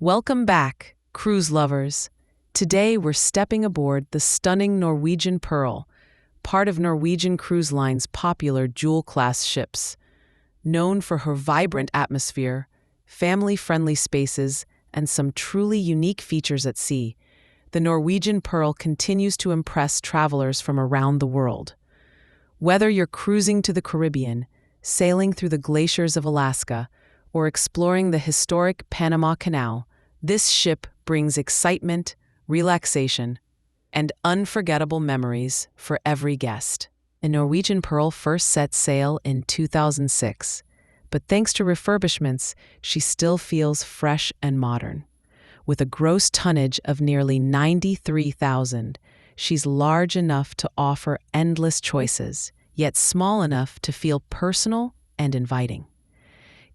Welcome back, cruise lovers. Today we're stepping aboard the stunning Norwegian Pearl, part of Norwegian Cruise Line's popular jewel-class ships. Known for her vibrant atmosphere, family-friendly spaces, and some truly unique features at sea, the Norwegian Pearl continues to impress travelers from around the world. Whether you're cruising to the Caribbean, sailing through the glaciers of Alaska, or exploring the historic Panama Canal, this ship brings excitement, relaxation, and unforgettable memories for every guest. The Norwegian Pearl first set sail in 2006, but thanks to refurbishments, she still feels fresh and modern. With a gross tonnage of nearly 93,000, she's large enough to offer endless choices, yet small enough to feel personal and inviting.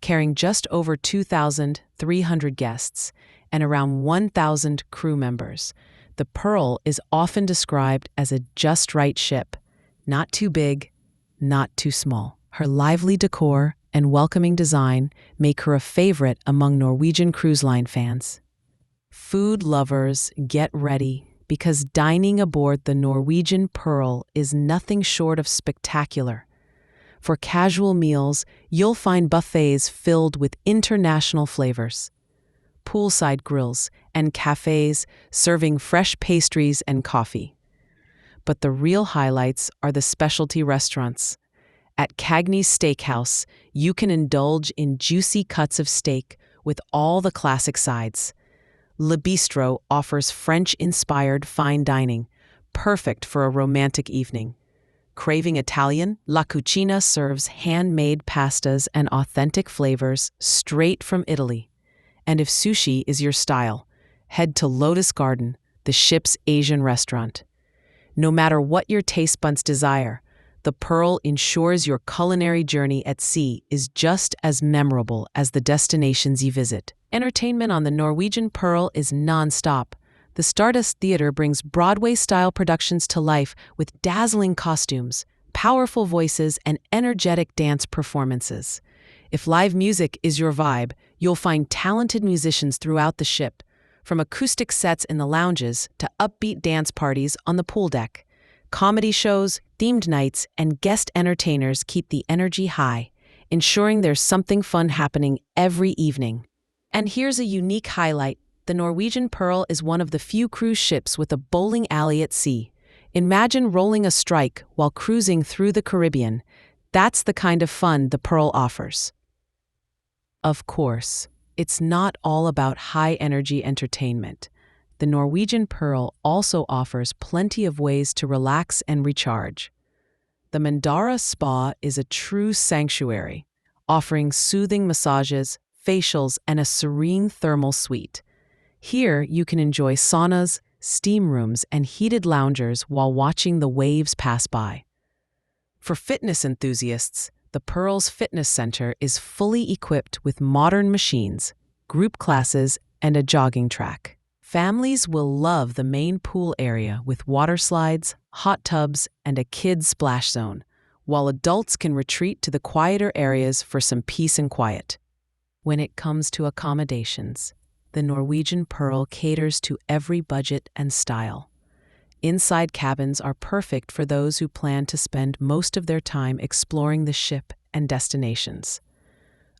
Carrying just over 2,300 guests and around 1,000 crew members, the Pearl is often described as a just-right ship, not too big, not too small. Her lively decor and welcoming design make her a favorite among Norwegian Cruise Line fans. Food lovers, get ready, because dining aboard the Norwegian Pearl is nothing short of spectacular. For casual meals, you'll find buffets filled with international flavors, poolside grills, and cafes serving fresh pastries and coffee. But the real highlights are the specialty restaurants. At Cagney's Steakhouse, you can indulge in juicy cuts of steak with all the classic sides. Bistro offers French-inspired fine dining, perfect for a romantic evening. Craving Italian, Cucina serves handmade pastas and authentic flavors straight from Italy. And if sushi is your style, head to Lotus Garden, the ship's Asian restaurant. No matter what your taste buds desire, the Pearl ensures your culinary journey at sea is just as memorable as the destinations you visit. Entertainment on the Norwegian Pearl is non-stop. The Stardust Theater brings Broadway-style productions to life with dazzling costumes, powerful voices, and energetic dance performances. If live music is your vibe, you'll find talented musicians throughout the ship, from acoustic sets in the lounges to upbeat dance parties on the pool deck. Comedy shows, themed nights, and guest entertainers keep the energy high, ensuring there's something fun happening every evening. And here's a unique highlight. The Norwegian Pearl is one of the few cruise ships with a bowling alley at sea. Imagine rolling a strike while cruising through the Caribbean. That's the kind of fun the Pearl offers. Of course, it's not all about high-energy entertainment. The Norwegian Pearl also offers plenty of ways to relax and recharge. The Mandara Spa is a true sanctuary, offering soothing massages, facials, and a serene thermal suite. Here, you can enjoy saunas, steam rooms, and heated loungers while watching the waves pass by. For fitness enthusiasts, the Pearl's Fitness Center is fully equipped with modern machines, group classes, and a jogging track. Families will love the main pool area with water slides, hot tubs, and a kids' splash zone, while adults can retreat to the quieter areas for some peace and quiet. When it comes to accommodations, the Norwegian Pearl caters to every budget and style. Inside cabins are perfect for those who plan to spend most of their time exploring the ship and destinations.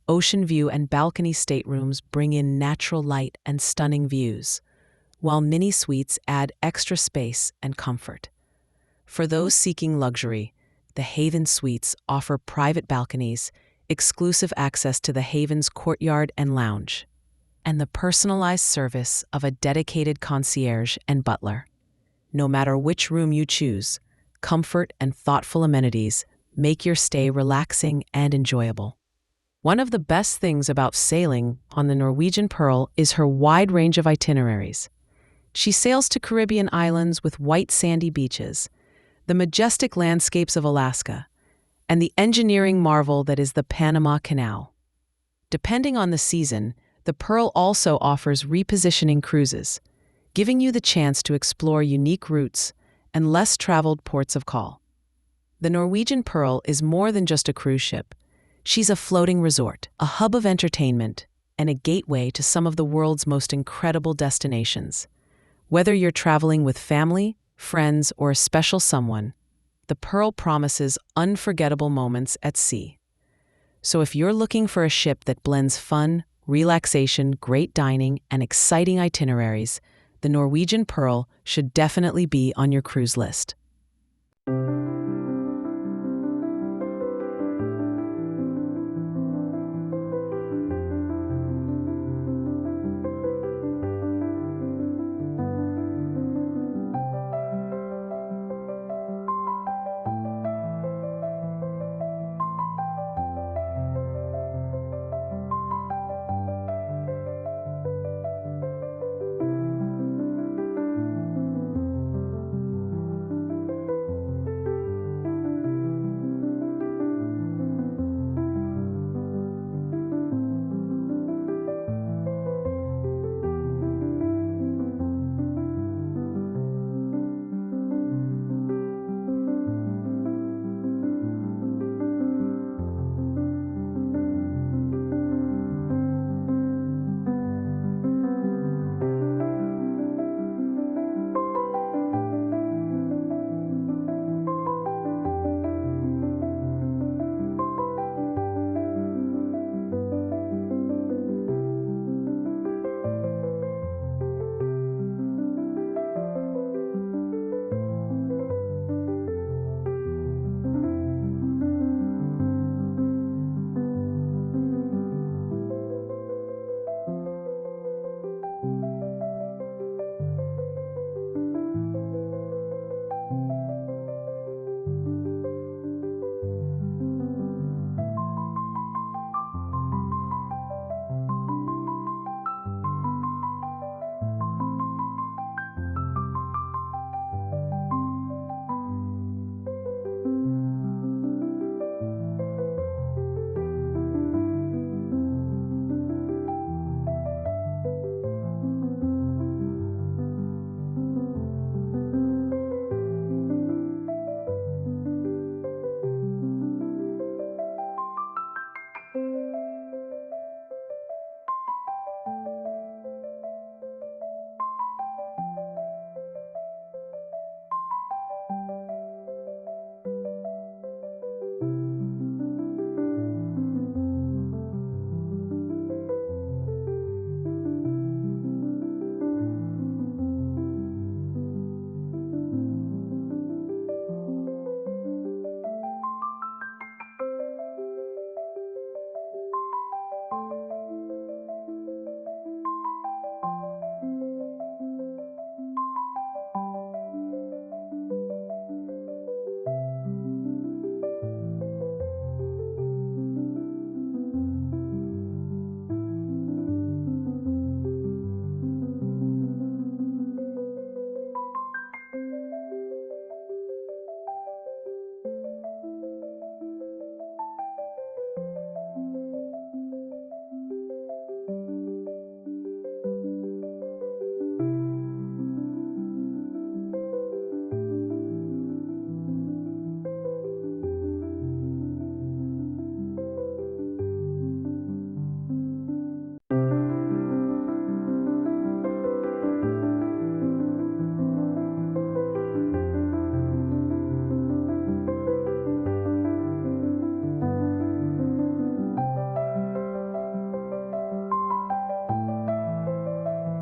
Ocean view and balcony staterooms bring in natural light and stunning views, while mini suites add extra space and comfort. For those seeking luxury, the Haven Suites offer private balconies, exclusive access to the Haven's courtyard and lounge, and the personalized service of a dedicated concierge and butler. No matter which room you choose, comfort and thoughtful amenities make your stay relaxing and enjoyable. One of the best things about sailing on the Norwegian Pearl is her wide range of itineraries. She sails to Caribbean islands with white sandy beaches, the majestic landscapes of Alaska, and the engineering marvel that is the Panama Canal. Depending on the season, the Pearl also offers repositioning cruises, giving you the chance to explore unique routes and less traveled ports of call. The Norwegian Pearl is more than just a cruise ship. She's a floating resort, a hub of entertainment, and a gateway to some of the world's most incredible destinations. Whether you're traveling with family, friends, or a special someone, the Pearl promises unforgettable moments at sea. So if you're looking for a ship that blends fun, relaxation, great dining, and exciting itineraries, the Norwegian Pearl should definitely be on your cruise list.